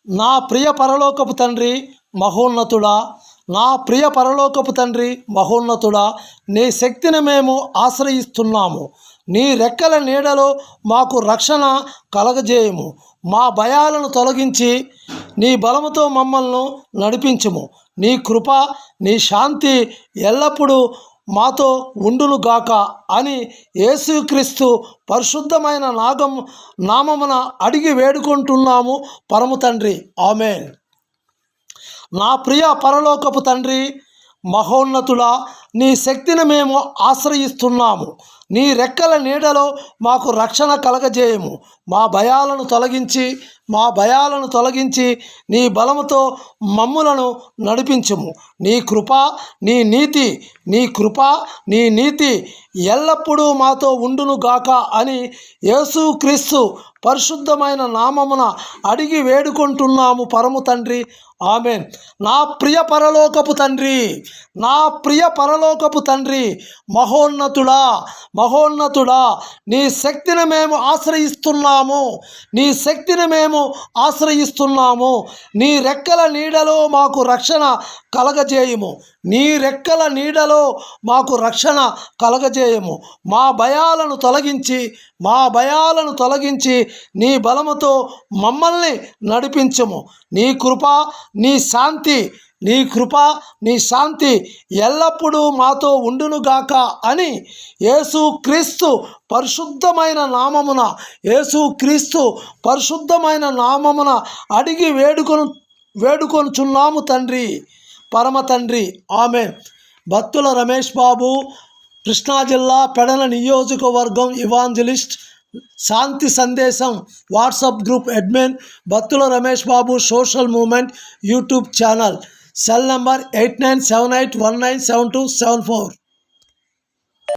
నా ప్రియ పరలోకపు తండ్రి మహోన్నతుడా, నా ప్రియ పరలోకపు తండ్రి మహోన్నతుడా, నీ శక్తిని మేము ఆశ్రయిస్తున్నాము. నీ రెక్కల నీడలో మాకు రక్షణ కలగజేయము. మా భయాలను తొలగించి నీ బలముతో మమ్మల్ని నడిపించుము. నీ కృప, నీ శాంతి ఎల్లప్పుడూ మాతో ఉండునుగాక అని యేసుక్రీస్తు పరిశుద్ధమైన నామమున అడిగి వేడుకుంటున్నాము పరమ తండ్రి. ఆమేన్. నా ప్రియ పరలోకపు తండ్రి మహోన్నతుడా, నీ శక్తిని మేము ఆశ్రయిస్తున్నాము. నీ రెక్కల నీడలో మాకు రక్షణ కలగజేయము. మా భయాలను తొలగించి నీ బలముతో మమ్ములను నడిపించుము. నీ కృప, నీ నీతి ఎల్లప్పుడూ మాతో ఉండునుగాక అని యేసుక్రీస్తు పరిశుద్ధమైన నామమున అడిగి వేడుకుంటున్నాము పరమ తండ్రి. ఆమేన్. నా ప్రియ పరలోకపు తండ్రి మహోన్నతుడా, నీ శక్తిని మేము ఆశ్రయిస్తున్నాము. నీ రెక్కల నీడలో మాకు రక్షణ కలగజేయము. మా భయాలను తొలగించి నీ బలముతో మమ్మల్ని నడిపించుము. నీ కృప, నీ శాంతి ఎల్లప్పుడూ మాతో ఉండునుగాక అని యేసుక్రీస్తు పరిశుద్ధమైన నామమున అడిగి వేడుకొనుచున్నాము తండ్రి, పరమ తండ్రి. ఆమేన్. భక్తుల రమేష్ బాబు, కృష్ణా జిల్లా పెడన నియోజకవర్గం ఇవాంజలిస్ట్, శాంతి సందేశం వాట్సాప్ గ్రూప్ అడ్మిన్, భక్తుల Ramesh Babu social movement YouTube channel. Cell number 8978197274.